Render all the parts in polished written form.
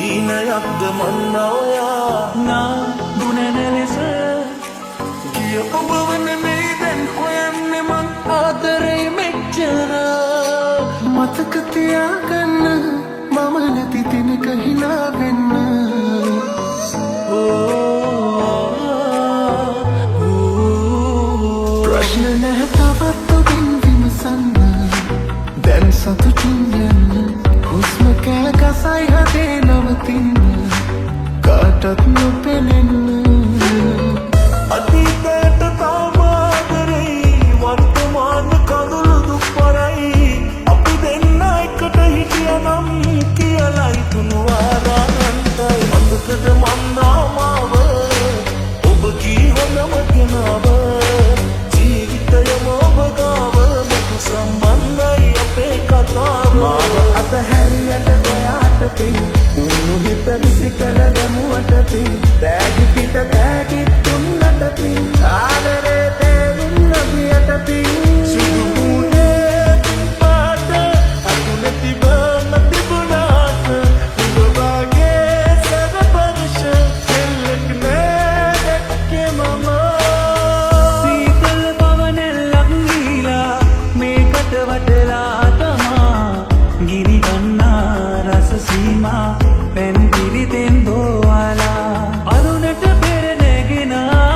හීනයක්ද මන්නවයා නා දුනන ලෙස ගිය ඔබ වන මේ දැන් හොයන්නේ මං ආදරේ මෙච්චර මතක තියාගන්න මම නැති දිනක හිනා වෙන්න ප්‍රශ්න නැහැ තවත් ඔබින් විමසන්න දැන් සතුටින් යන්න හුස්ම කෑ ගසයි හදේ නවතින්න කාටත් නොපෙනෙන්න අතීතයට තාම ආදරෙයි වර්තමාන කඳුළු දුප්පරයි අපි දෙන්න එකට හිටියනම් කියලයි තුනුවාරානන්තයි මතකද මන්නාමාව ඔබ කී හොඳම කෙනාව ජීවිතයම ඔබ ගාව මතු සම්බන්ධයි අපේ කතාව මාව අතහැරියට ඔයාට පින් උණු හිත විසි කළ දැමුවට පින් දෑගි පිට දෑගි තුන්නට පින් ආදරේ තේරුම් නොගියට පින් සුදුමුණේ පාට අකුණ තිබම තිබුණාට උඹ වගේ සැරපරුෂ කෙල්ලෙක් නෑ දැක්කේ මම සීතල පවනෙල්ලක් දීලා මේකට වටලා තමා ගිනි ගන්නා රස සීමා පැන් පිරිතෙන් දෝවාලා අරුණට පෙර නැගෙනා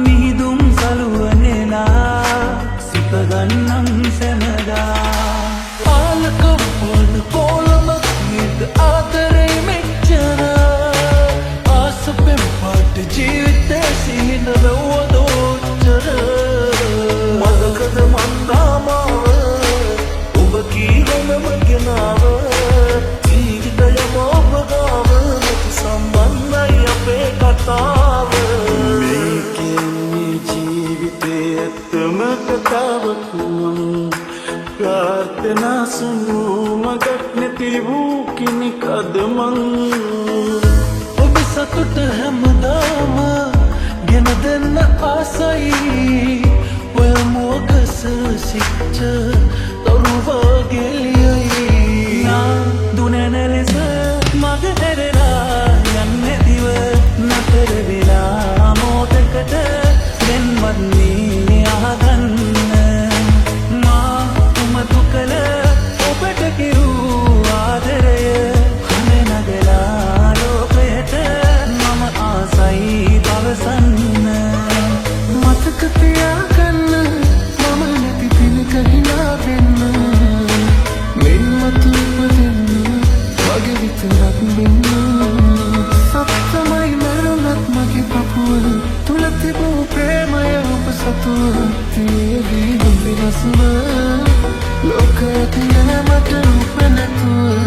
මිහිදුම් සලුවනෙලා සිප ගන්නම් සැමදා ආලකවන කොළමක් නේද ආදරේ මෙච්චර ආසපෙන් පාට ජීවිතේ සිහිනවවද ඔච්චර මතකද මන්දාමාව ඔබ කී හොඳම කෙනාව ජීවිතයම ඔබ ගාව නැති සම්බන්ධයි අපේ කතාව මේකෙන්නේ ජීවිතේ ඇත්තම කතාවක් මම ප්‍රාර්ථනා සුණු මගක් නැති වූ කෙනෙක්ද මං ඔබ සතුට හැමදාම ගෙන දෙන්න ආසයි ඔය මොකස සිච්ච තරුවගෙලියයි නා දුනන ලෙස මග හැරලා යන්නේ දිව නතර වෙලා මොහොතකට දෙන්වන්නේ අහගන්න මා උමතු කළ ඔබට කිවූ ආදරය හන නගලා ලෝකයට මම ආසයි පවසන්න මතක තියාගන්න මම නැති දිනක හිනා වෙන්න මෙන්මතු උපදින්න වගේ විතරක් වෙන්න සත්තමයි මරුණත් මගේ පපුව තුල තිබූ ප්‍රේමය ඔබ සතුව තියේදී දුම්බිරසුව ලෝකයට නැමට රූප නැතුව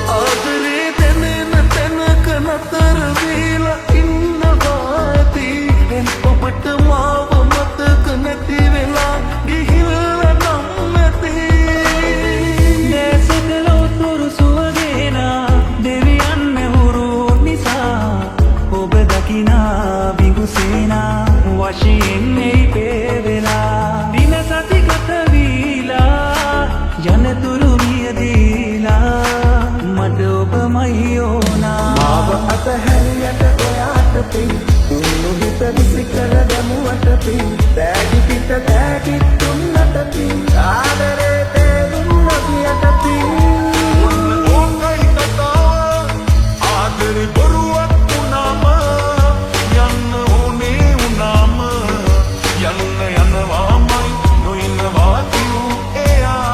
ආදරේ දැනෙන තැනක නතර වීලා ඉන්නවා ඇති දැන් ඔබට මාව මතක නැති වෙලා ගිහිල්ලා නම් නැති දැසට ලොතුරු සුවගේනා දෙවියන් මෙහුරු නිසා ඔබ දකිනා බිඟුසේනා වශයෙන් එයි පේවෙලා දින සති ගත වීලා යනතුරු මියදීලා මට ඔබමයි ඕනා මාව අතහැරියට ඔයාට පින් උණු හිත විසි කළ දැමුවට පින් දෑගි පිට දෑගි තුන්නට පින් ආදරේ තේරුම් නොගියට පින් ඕකයි කතාව ආදරේ බොරුවක් වුණාම යන්න ඕනේ වුණාම යන්න යනවාමයි නොඉන්නවා කිව්ව එයා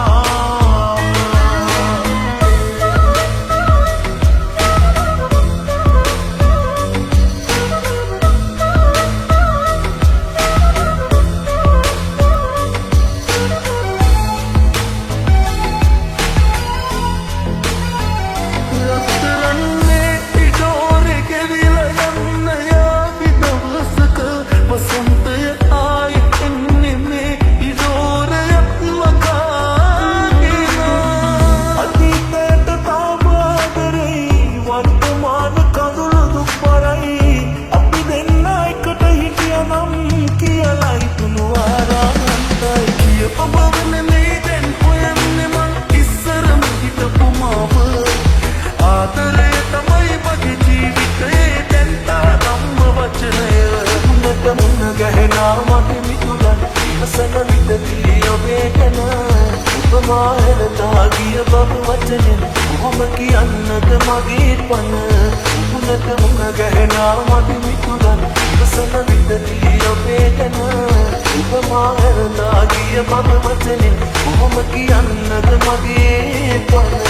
ගහනා මට මිතුරන් ඉවසන විටදී ඔබේ ගැන උපමා හෙළතා ගිය බව වචනෙන් කොහොම කියන්නද මගේ පන උනට මුණ ගැහෙනා මට මිතුරන් ඉවසන විටදී ඔබේ ගැන උපමා හෙළතා ගිය බව වචනෙන් කොහොම කියන්නද මගේ පන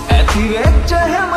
ඇතිවෙච්ච හැම